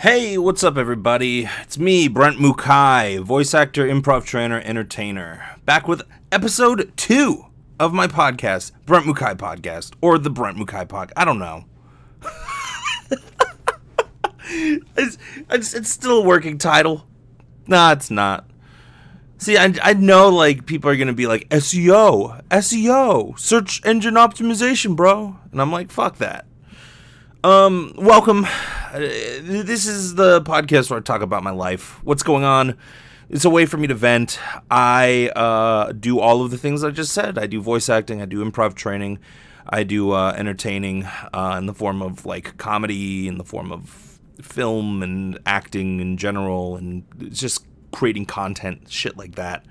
Hey, what's up, everybody? It's me, Brent Mukai, voice actor, improv trainer, entertainer, back with episode 2 of my podcast, Brent Mukai Podcast, or the Brent Mukai Podcast. I don't know. It's still a working title. Nah, it's not. See, I know, like, people are going to be like, SEO, search engine optimization, bro. And I'm like, fuck that. Welcome. This is the podcast where I talk about my life, what's going on. It's a way for me to vent. I do all of the things I just said. I do voice acting, I do improv training, I do entertaining in the form of like comedy, in the form of film and acting in general, and just creating content, shit like that.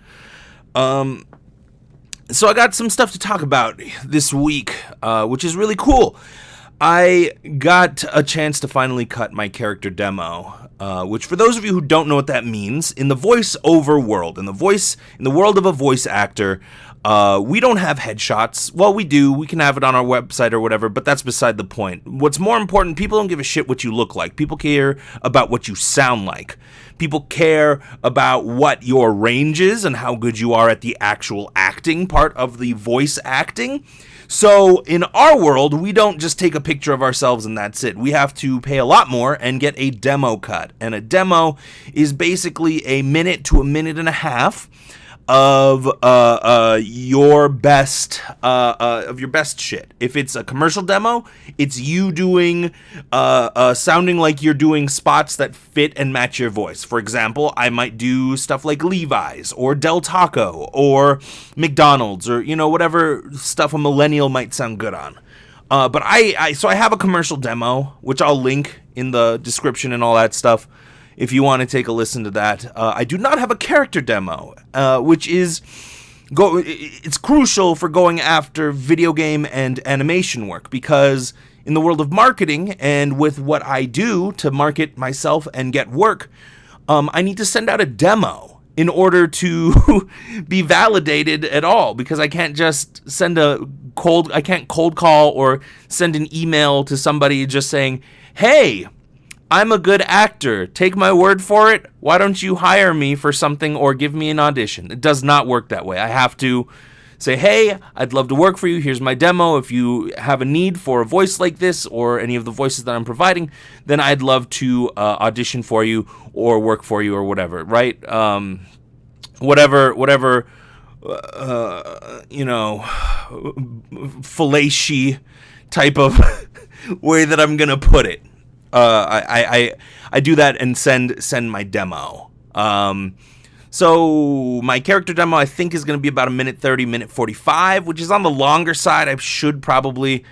So I got some stuff to talk about this week, which is really cool. I got a chance to finally cut my character demo, which for those of you who don't know what that means, in the voiceover world, in the world of a voice actor, we don't have headshots. Well, we do. We can have it on our website or whatever, but that's beside the point. What's more important, people don't give a shit what you look like. People care about what you sound like. People care about what your range is and how good you are at the actual acting part of the voice acting. So in our world, we don't just take a picture of ourselves and that's it. We have to pay a lot more and get a demo cut. And a demo is basically a minute to a minute and a half of your best shit. If it's a commercial demo, it's you doing sounding like you're doing spots that fit and match your voice. For example, I might do stuff like Levi's or Del Taco or McDonald's or whatever stuff a millennial might sound good on. But I have a commercial demo, which I'll link in the description and all that stuff if you want to take a listen to that. I do not have a character demo, which is it's crucial for going after video game and animation work, because in the world of marketing and with what I do to market myself and get work, I need to send out a demo in order to be validated at all, because I can't just cold call or send an email to somebody just saying, hey, I'm a good actor. Take my word for it. Why don't you hire me for something or give me an audition? It does not work that way. I have to say, hey, I'd love to work for you. Here's my demo. If you have a need for a voice like this or any of the voices that I'm providing, then I'd love to audition for you or work for you or whatever, right? Whatever, fallacious type of way that I'm going to put it. I do that and send my demo. So my character demo, I think, is going to be about a minute 30, minute 45, which is on the longer side. I should probably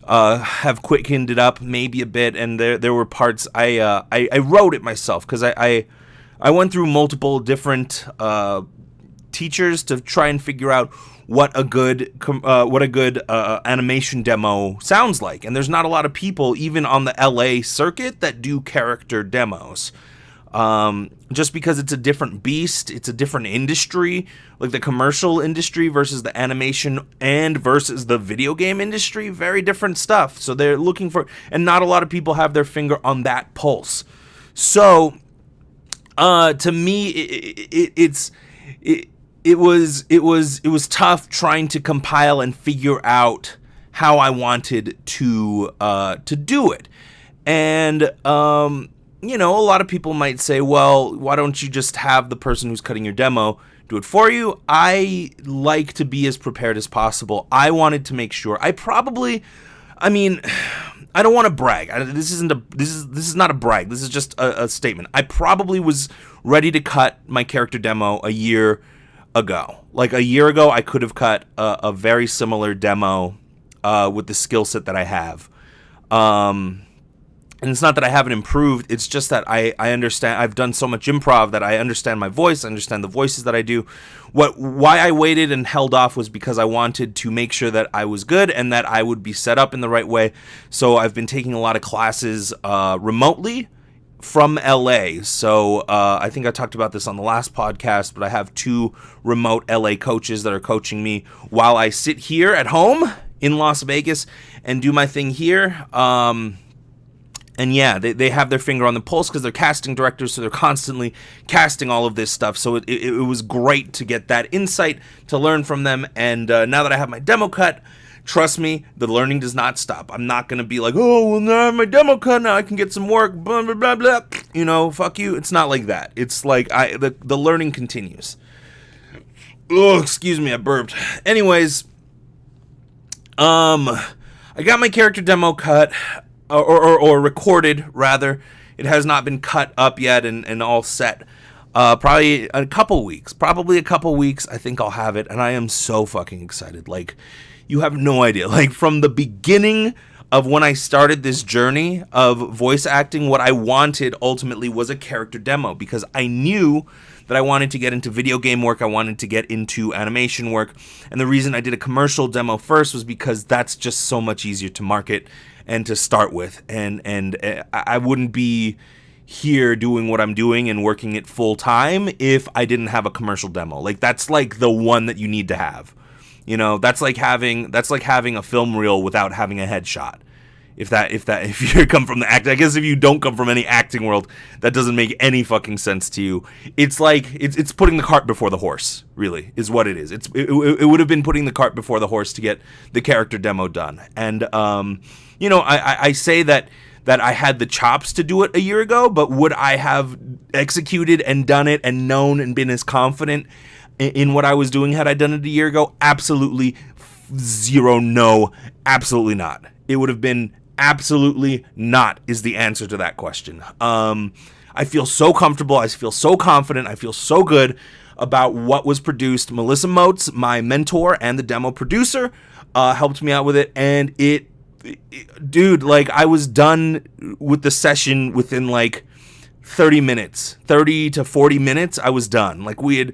have quickened it up maybe a bit. And there were parts I wrote it myself, because I went through multiple different teachers to try and figure out what a good animation demo sounds like. And there's not a lot of people, even on the LA circuit, that do character demos. Just because it's a different beast, it's a different industry, like the commercial industry versus the animation and versus the video game industry, very different stuff. So they're looking for, and not a lot of people have their finger on that pulse. So, to me, it was tough trying to compile and figure out how I wanted to do it. And a lot of people might say, well, why don't you just have the person who's cutting your demo do it for you? I like to be as prepared as possible. I wanted to make sure. I don't want to brag. This is not a brag. This is just a statement. I probably was ready to cut my character demo a year ago. Like a year ago, I could have cut a very similar demo with the skill set that I have. And it's not that I haven't improved. It's just that I understand. I've done so much improv that I understand my voice. I understand the voices that I do. Why I waited and held off was because I wanted to make sure that I was good and that I would be set up in the right way. So I've been taking a lot of classes remotely from LA. So I think I talked about this on the last podcast, but I have 2 remote LA coaches that are coaching me while I sit here at home in Las Vegas and do my thing here. And yeah, they have their finger on the pulse because they're casting directors, so they're constantly casting all of this stuff. So it was great to get that insight, to learn from them. And now that I have my demo cut, trust me, the learning does not stop. I'm not going to be like, oh, well, now I have my demo cut, now I can get some work, blah, blah, blah, blah. You know, fuck you. It's not like that. It's like the learning continues. Oh, excuse me, I burped. Anyways, I got my character demo cut. Or recorded, rather. It has not been cut up yet and all set. Probably a couple weeks. I think I'll have it, and I am so fucking excited. Like, you have no idea. Like, from the beginning of when I started this journey of voice acting, what I wanted ultimately was a character demo, because I knew that I wanted to get into video game work, I wanted to get into animation work, and the reason I did a commercial demo first was because that's just so much easier to market and to start with, and I wouldn't be here doing what I'm doing and working it full time if I didn't have a commercial demo. Like, that's like the one that you need to have. You know, that's like having a film reel without having a headshot. If you come from the act, I guess if you don't come from any acting world, that doesn't make any fucking sense to you. It's like it's putting the cart before the horse, really, is what it is. It would have been putting the cart before the horse to get the character demo done. And you know, I say that I had the chops to do it a year ago, but would I have executed and done it and known and been as confident in what I was doing had I done it a year ago? Absolutely zero, no, absolutely not. It would have been absolutely not is the answer to that question. I feel so comfortable. I feel so confident. I feel so good about what was produced. Melissa Motes, my mentor and the demo producer, helped me out with it. And dude, like, I was done with the session within like 30 to 40 minutes. I was done. Like, which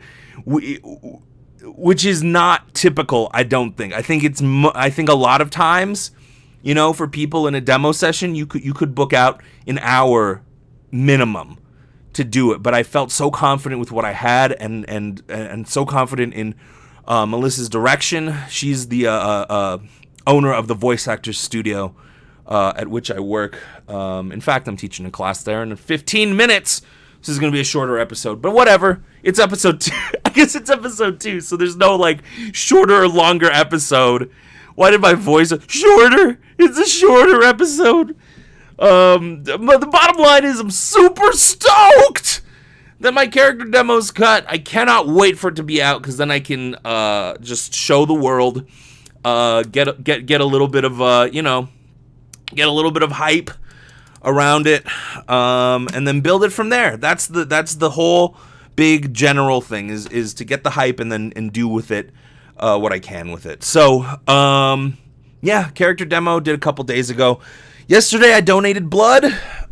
is not typical. I don't think. I think a lot of times, you know, for people in a demo session, you could book out an hour minimum to do it. But I felt so confident with what I had, and so confident in Melissa's direction. She's the owner of the Voice Actors Studio at which I work. In fact, I'm teaching a class there, and in 15 minutes, this is going to be a shorter episode. But whatever. It's episode 2. I guess it's episode 2, so there's no, like, shorter or longer episode. Why did my voice... Shorter? It's a shorter episode. But the bottom line is I'm super stoked that my character demo's cut. I cannot wait for it to be out, because then I can just show the world, get a little bit of, you know, get a little bit of hype around it, and then build it from there. That's the whole big general thing, is to get the hype and do with it what I can with it. So, yeah, character demo did a couple days ago. Yesterday I donated blood.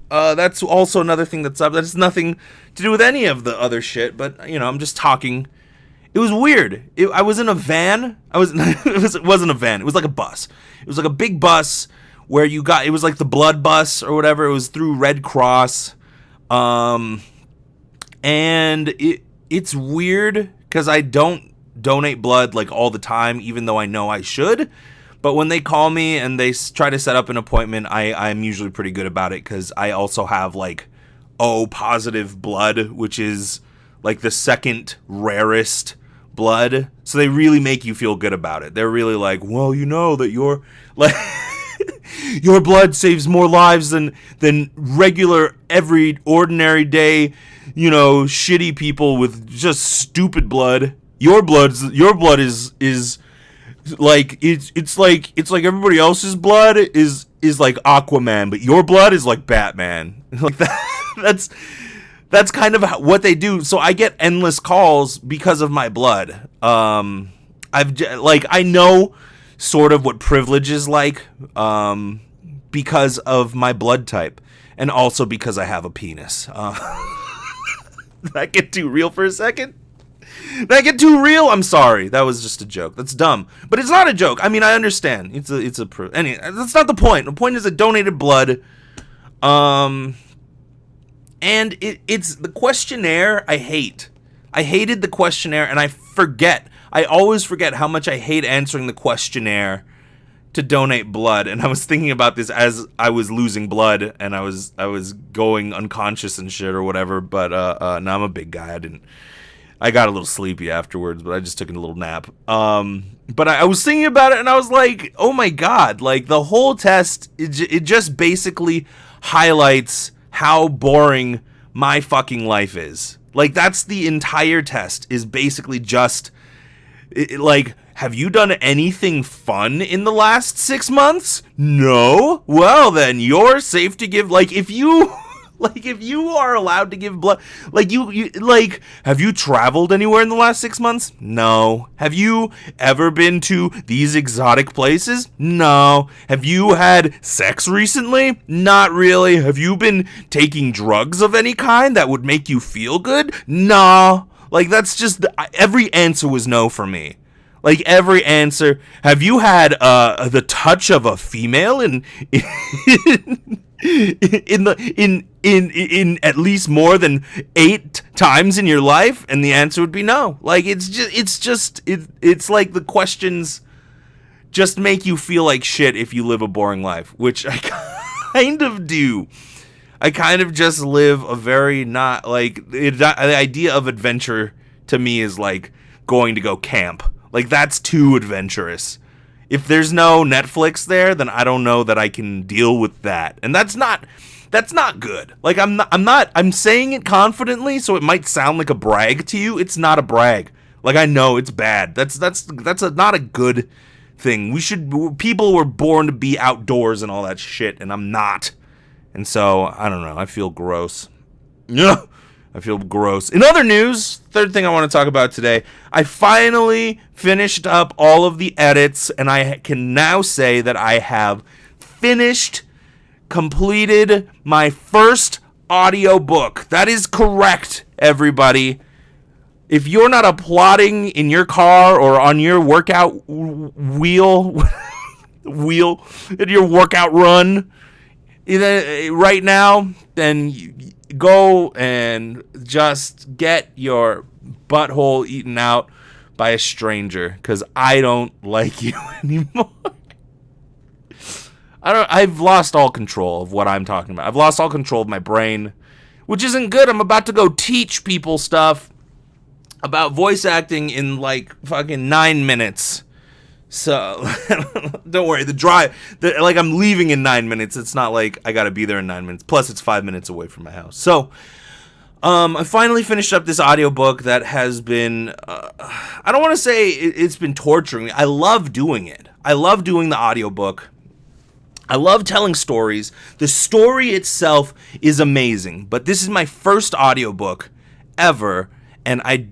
That's also another thing that's up. That's nothing to do with any of the other shit, but, you know, I'm just talking. It was weird. I was in a van. It wasn't a van. It was like a bus. It was like a big bus where it was like the blood bus or whatever. It was through Red Cross. And it's weird because I don't donate blood like all the time, even though I know I should. But when they call me and they try to set up an appointment, I'm usually pretty good about it, because I also have like O positive blood, which is like the second rarest blood. So they really make you feel good about it. They're really like, well, you know that your like your blood saves more lives than regular every ordinary day, you know, shitty people with just stupid blood. Your blood is like it's like everybody else's blood is like Aquaman, but your blood is like Batman. Like that's kind of what they do. So I get endless calls because of my blood. I know sort of what privilege is like, because of my blood type, and also because I have a penis. Did that get too real for a second? Did I get too real? I'm sorry. That was just a joke. That's dumb. But it's not a joke. I mean, I understand. Anyway, that's not the point. The point is I donated blood. And it's the questionnaire I hate. I hated the questionnaire, and I always forget how much I hate answering the questionnaire to donate blood, and I was thinking about this as I was losing blood and I was going unconscious and shit or whatever. But now I'm a big guy. I got a little sleepy afterwards, but I just took a little nap. But I was thinking about it, and I was like, oh my god, like the whole test, it just basically highlights how boring my fucking life is. Like, that's the entire test, is basically just, like, have you done anything fun in the last 6 months? No? Well, then you're safe to give, like, if you are allowed to give blood, like, you like, have you traveled anywhere in the last 6 months? No. Have you ever been to these exotic places? No. Have you had sex recently? Not really. Have you been taking drugs of any kind that would make you feel good? No. Like, that's just, every answer was no for me. Like, every answer. Have you had the touch of a female in at least more than 8 times in your life? And the answer would be no. Like, it's like the questions just make you feel like shit if you live a boring life, which I kind of do. I kind of just live a very not, like, the idea of adventure to me is like going to go camp. Like, that's too adventurous. If there's no Netflix there, then I don't know that I can deal with that. And that's not good. Like, I'm saying it confidently, so it might sound like a brag to you. It's not a brag. Like, I know it's bad. That's not a good thing. People were born to be outdoors and all that shit, and I'm not. And so, I don't know. I feel gross. Ugh. I feel gross. In other news, third thing I want to talk about today, I finally finished up all of the edits, and I can now say that I have completed my first audiobook. That is correct, everybody. If you're not applauding in your car or on your workout wheel in your workout run right now, then go and just get your butthole eaten out by a stranger, because I don't like you anymore. I've lost all control of what I'm talking about. I've lost all control of my brain, which isn't good. I'm about to go teach people stuff about voice acting in like fucking 9 minutes. So, don't worry, I'm leaving in 9 minutes. It's not like I gotta be there in 9 minutes. Plus, it's 5 minutes away from my house. So, I finally finished up this audiobook that has been, I don't want to say it's been torturing me. I love doing it. I love doing the audiobook. I love telling stories. The story itself is amazing, but this is my first audiobook ever, and I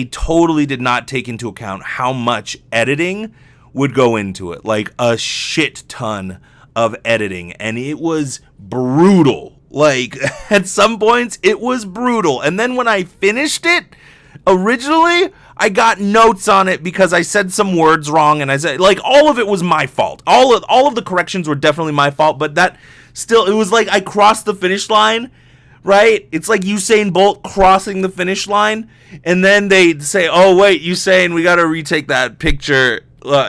totally did not take into account how much editing would go into it, like a shit ton of editing, and it was brutal. Like, at some points it was brutal, and then when I finished it, originally I got notes on it because I said some words wrong, and I said, like, all of it was my fault. All of the corrections were definitely my fault, but that still, it was like I crossed the finish line, right? It's like Usain Bolt crossing the finish line, and then they say, oh wait, Usain, we gotta retake that picture.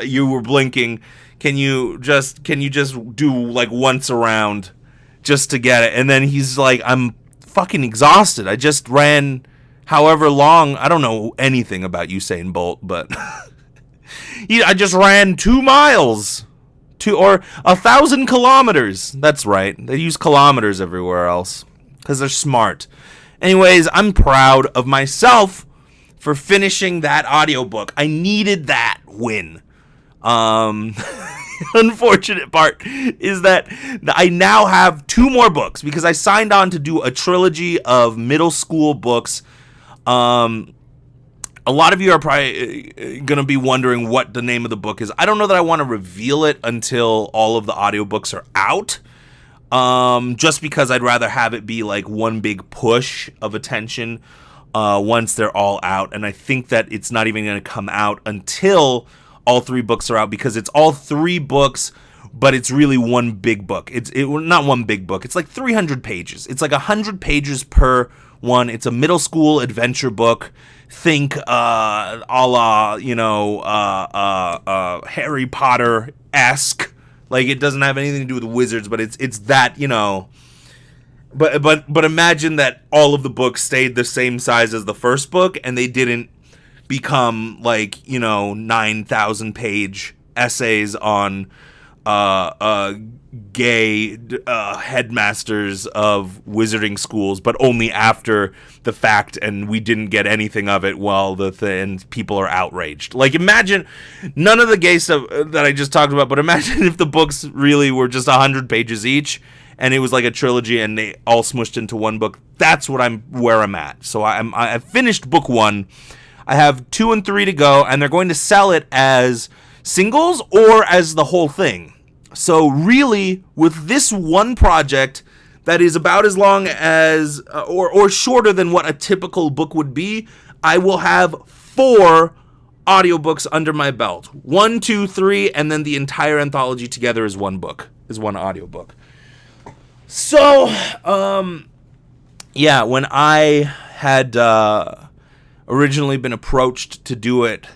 You were blinking. Can you just do like once around just to get it? And then he's like, I'm fucking exhausted. I just ran however long. I don't know anything about Usain Bolt, but I just ran 2 miles or 1,000 kilometers. That's right. They use kilometers everywhere else because they're smart. Anyways, I'm proud of myself for finishing that audiobook. I needed that win. Unfortunate part is that I now have 2 more books because I signed on to do a trilogy of middle school books. A lot of you are probably going to be wondering what the name of the book is. I don't know that I want to reveal it until all of the audiobooks are out. Just because I'd rather have it be like one big push of attention once they're all out. And I think that it's not even going to come out until all 3 books are out, because it's all 3 books but it's really one big book. It's not one big book. It's like 300 pages. It's like 100 pages per one. It's a middle school adventure book. Think a la, Harry Potter-esque. Like, it doesn't have anything to do with wizards, but it's that, But imagine that all of the books stayed the same size as the first book, and they didn't become 9,000 page essays on gay headmasters of wizarding schools, but only after the fact, and we didn't get anything of it while and people are outraged. Like, imagine none of the gay stuff that I just talked about, but imagine if the books really were just 100 pages each, and it was like a trilogy, and they all smushed into one book. That's where I'm at. So I've finished book 1. I have 2 and 3 to go, and they're going to sell it as singles or as the whole thing. So really, with this one project that is about as long as, or shorter than what a typical book would be, I will have 4 audiobooks under my belt. 1, 2, 3, and then the entire anthology together is one audiobook. So, when I had originally been approached to do it,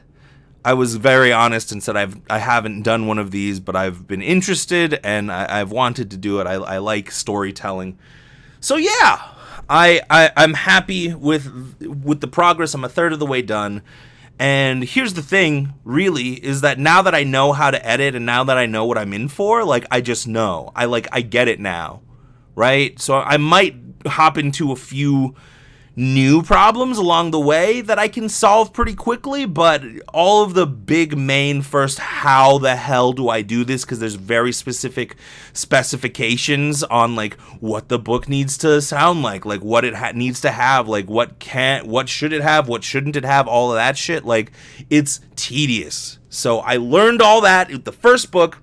I was very honest and said I haven't done one of these, but I've been interested and I've wanted to do it. I like storytelling. So yeah, I'm happy with the progress. I'm a third of the way done. And here's the thing, really, is that now that I know how to edit and now that I know what I'm in for, I just know. I get it now, right? So I might hop into a few new problems along the way that I can solve pretty quickly, but all of the big main first, how the hell do I do this? Because there's very specific specifications on what the book needs to sound like what it needs to have, what should it have, what shouldn't it have, all of that shit. It's tedious. So I learned all that with the first book.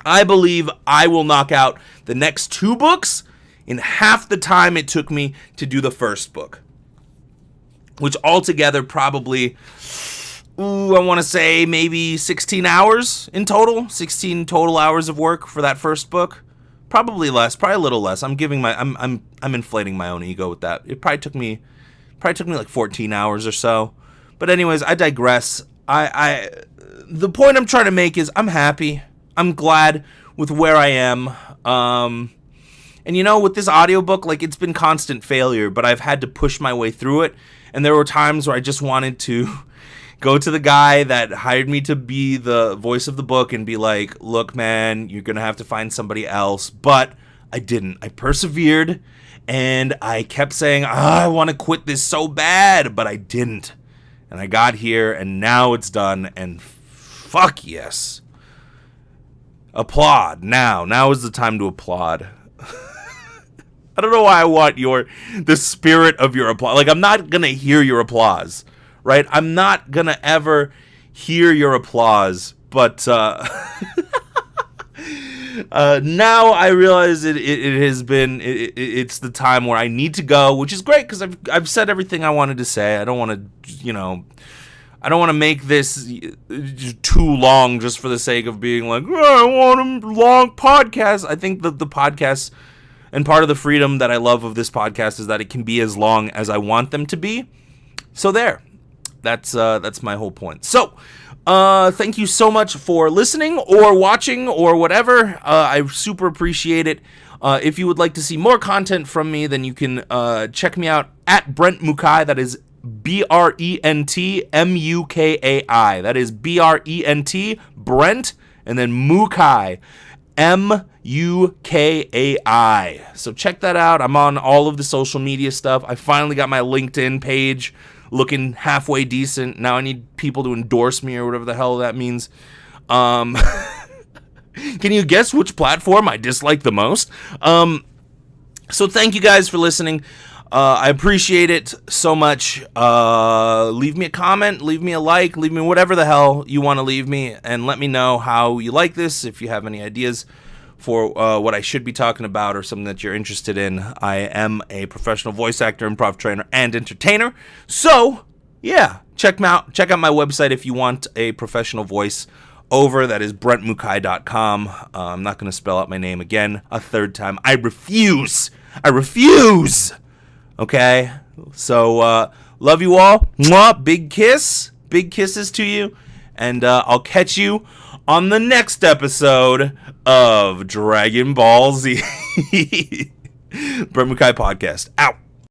I believe I will knock out the next 2 books in half the time it took me to do the first book, which altogether probably, I want to say maybe 16 hours in total, 16 total hours of work for that first book. Probably less, probably a little less. I'm inflating my own ego with that. It probably took me like 14 hours or so. But anyways, I digress. The point I'm trying to make is I'm happy. I'm glad with where I am. And with this audiobook, it's been constant failure, but I've had to push my way through it. And there were times where I just wanted to go to the guy that hired me to be the voice of the book and be like, look, man, you're going to have to find somebody else. But I didn't. I persevered, and I kept saying, I want to quit this so bad, but I didn't. And I got here, and now it's done, and fuck yes. Applaud. Now is the time to applaud. I don't know why I want the spirit of your applause. I'm not going to hear your applause, right? I'm not going to ever hear your applause, but now I realize it's the time where I need to go, which is great because I've said everything I wanted to say. I don't want to make this too long just for the sake of being like, I want a long podcast. I think that the podcast, and part of the freedom that I love of this podcast, is that it can be as long as I want them to be. So there, that's my whole point. So, thank you so much for listening or watching or whatever. I super appreciate it. If you would like to see more content from me, then you can check me out at Brent Mukai. That is BrentMukai. That is BRENT, Brent, and then Mukai, Mukai. So check that out. I'm on all of the social media stuff. I finally got my LinkedIn page looking halfway decent. Now I need people to endorse me or whatever the hell that means. Can you guess which platform I dislike the most? So thank you guys for listening. I appreciate it so much. Leave me a comment, leave me a like, leave me whatever the hell you want to leave me, and let me know how you like this. If you have any ideas for what I should be talking about or something that you're interested in. I am a professional voice actor, improv trainer, and entertainer. So, yeah, check out my website if you want a professional voice over. That is brentmukai.com. I'm not going to spell out my name again a third time. I refuse. Okay? So, love you all. Mwah, big kiss. Big kisses to you. And I'll catch you on the next episode of Dragon Ball Z. Brent Mukai Podcast. Out.